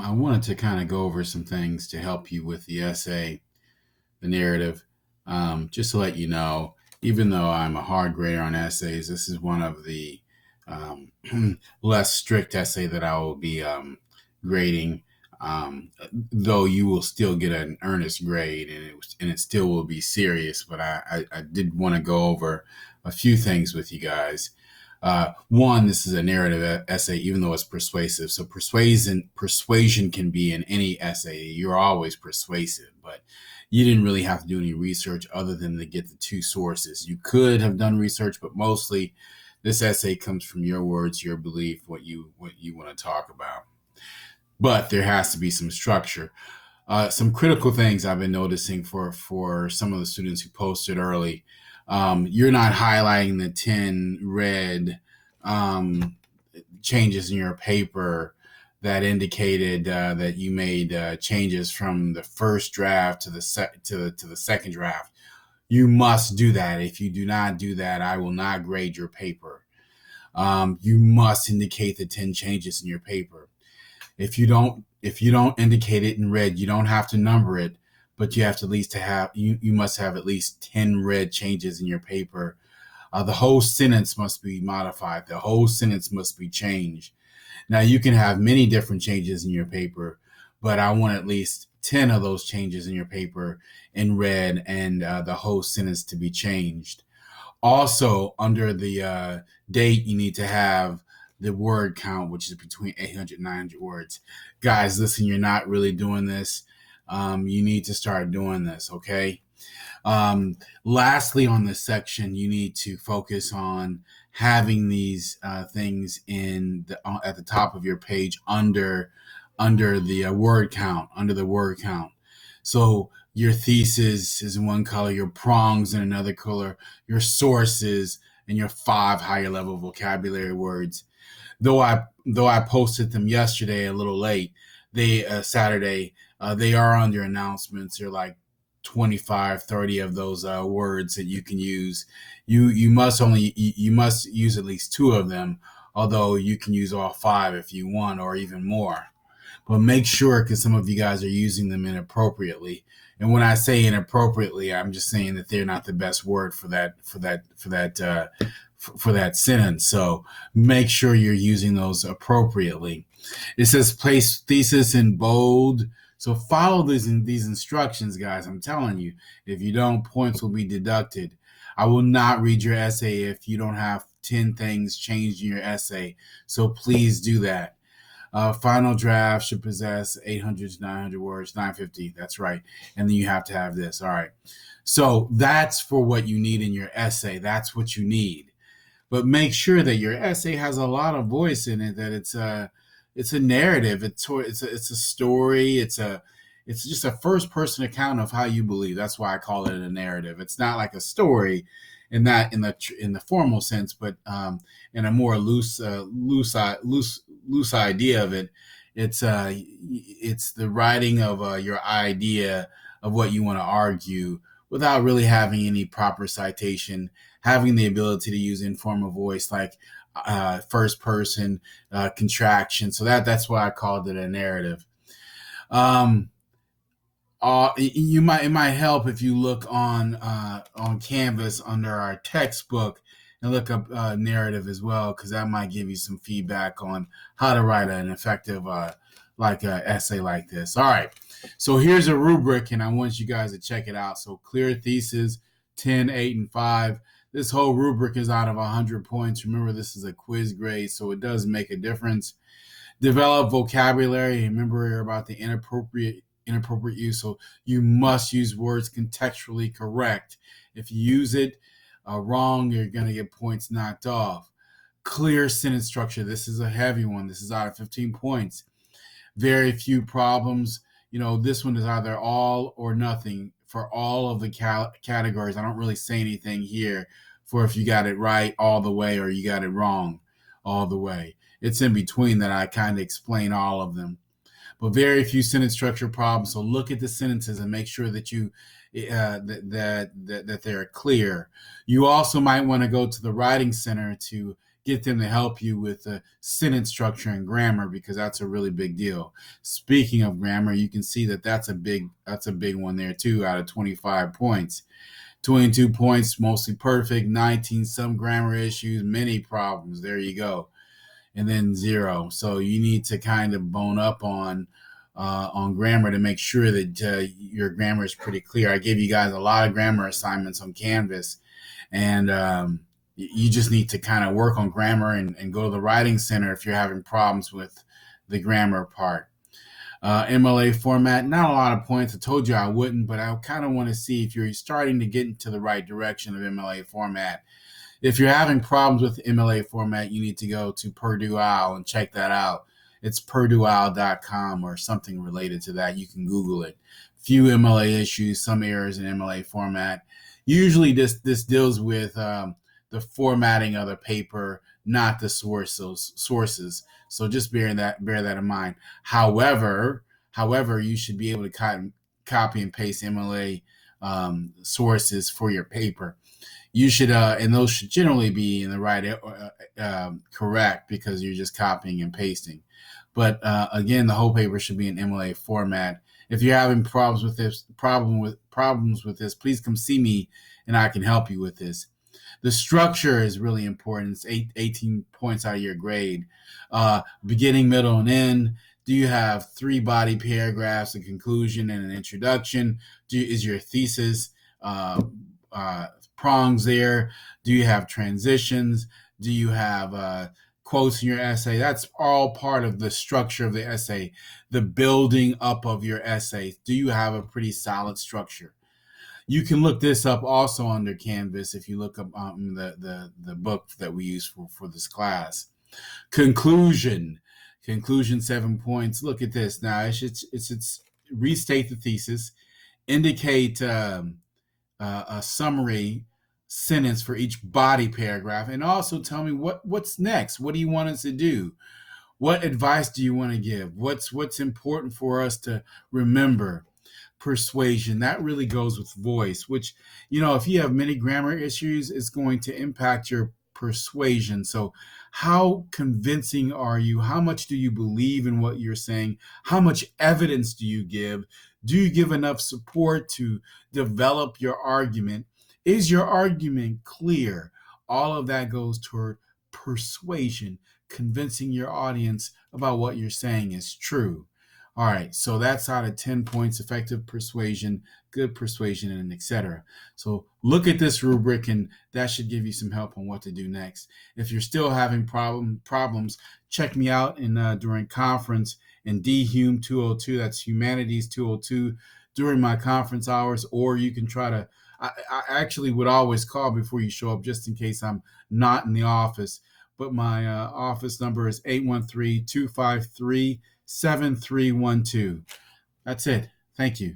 I wanted to kind of go over some things to help you with the essay, the narrative. Just to let you know, even though I'm a hard grader on essays, this is one of the um, less strict essay that I will be grading. Though you will still get an earnest grade, and it still will be serious. But I did want to go over a few things with you guys. One, this is a narrative essay, even though it's persuasive. So persuasion can be in any essay. You're always persuasive, but you didn't really have to do any research other than to get the two sources. You could have done research, but mostly this essay comes from your words, your belief, what you want to talk about. But there has to be some structure. Some critical things I've been noticing for some of the students who posted early. You're not highlighting the 10 red um, changes in your paper that indicated that you made changes from the first draft to the second draft. You must do that. If you do not do that, I will not grade your paper. You must indicate the 10 changes in your paper. If you don't indicate it in red, you don't have to number it, but you have to at least you must have at least 10 red changes in your paper. The whole sentence must be modified. The whole sentence must be changed. Now you can have many different changes in your paper, but I want at least 10 of those changes in your paper in red, and the whole sentence to be changed. Also, under the date, you need to have the word count, which is between 800 and 900 words. Guys, listen, you're not really doing this. You need to start doing this, okay? Lastly, on this section, you need to focus on having these things at the top of your page under the word count, under the word count. So your thesis is in one color, your prongs in another color, your sources, and your 5 higher level vocabulary words. Though I posted them yesterday a little late, Saturday, they are under announcements. They're like 25, 30 of those words that you can use. You must use at least 2 of them, although you can use all 5 if you want, or even more. But make sure, because some of you guys are using them inappropriately. And when I say inappropriately, I'm just saying that they're not the best word for that sentence. So make sure you're using those appropriately. It says place thesis in bold. So follow these instructions, guys. I'm telling you, if you don't, points will be deducted. I will not read your essay if you don't have 10 things changed in your essay. So please do that. Final draft should possess 800 to 900 words, 950. That's right. And then you have to have this. All right. So that's for what you need in your essay. That's what you need. But make sure that your essay has a lot of voice in it, that it's a narrative. It's a story. It's just a first person account of how you believe. That's why I call it a narrative. It's not like a story in the formal sense, but in a more loose idea of it. It's the writing of your idea of what you want to argue without really having any proper citation, having the ability to use informal voice like first person contraction. So that's why I called it a narrative. Um, it might help if you look on Canvas under our textbook and look up narrative as well, because that might give you some feedback on how to write an effective essay like this. All right, so here's a rubric, and I want you guys to check it out. So clear thesis, 10, 8, and 5. This whole rubric is out of 100 points. Remember, this is a quiz grade, so it does make a difference. Develop vocabulary. Remember about the inappropriate use. So you must use words contextually correct. If you use it wrong, you're going to get points knocked off. Clear sentence structure. This is a heavy one. This is out of 15 points. Very few problems. This one is either all or nothing for all of the categories. I don't really say anything here for if you got it right all the way or you got it wrong all the way. It's in between that I kind of explain all of them. But very few sentence structure problems. So look at the sentences and make sure that that they're clear. You also might want to go to the writing center to get them to help you with sentence structure and grammar, because that's a really big deal. Speaking of grammar, you can see that that's a big one there too. Out of 25 points, 22 points, mostly perfect, 19 some grammar issues, many problems. There you go. And then 0. So you need to kind of bone up on grammar to make sure that your grammar is pretty clear. I gave you guys a lot of grammar assignments on Canvas, and you just need to kind of work on grammar and go to the writing center if you're having problems with the grammar part. MLA format, not a lot of points. I told you I wouldn't, but I kind of want to see if you're starting to get into the right direction of MLA format. If you're having problems with MLA format, you need to go to Purdue OWL and check that out. It's PurdueOwl.com or something related to that. You can Google it. Few MLA issues, some errors in MLA format. Usually this deals with the formatting of the paper, not the sources. So just bear that in mind. However, you should be able to copy and paste MLA sources for your paper. You should, and those should generally be in the right, correct, because you're just copying and pasting. But again, the whole paper should be in MLA format. If you're having problems with this, please come see me, and I can help you with this. The structure is really important. It's 18 points out of your grade. Beginning, middle, and end. Do you have 3 body paragraphs, a conclusion, and an introduction? Is your thesis prongs there? Do you have transitions? Do you have quotes in your essay? That's all part of the structure of the essay, the building up of your essay. Do you have a pretty solid structure? You can look this up also under Canvas if you look up the book that we use for this class. Conclusion, 7 points. Look at this. Now it's restate the thesis, indicate a summary sentence for each body paragraph, and also tell me what's next. What do you want us to do? What advice do you want to give? What's important for us to remember? Persuasion, that really goes with voice, which, if you have many grammar issues, it's going to impact your persuasion. So how convincing are you? How much do you believe in what you're saying? How much evidence do you give? Do you give enough support to develop your argument? Is your argument clear? All of that goes toward persuasion, convincing your audience about what you're saying is true. All right, so that's out of 10 points: effective persuasion, good persuasion, and etc. So look at this rubric, and that should give you some help on what to do next. If you're still having problems, check me out during conference in DHUM 202. That's Humanities 202 during my conference hours, or you can try to. I actually would always call before you show up, just in case I'm not in the office. But my office number is 813-253-7312. That's it. Thank you.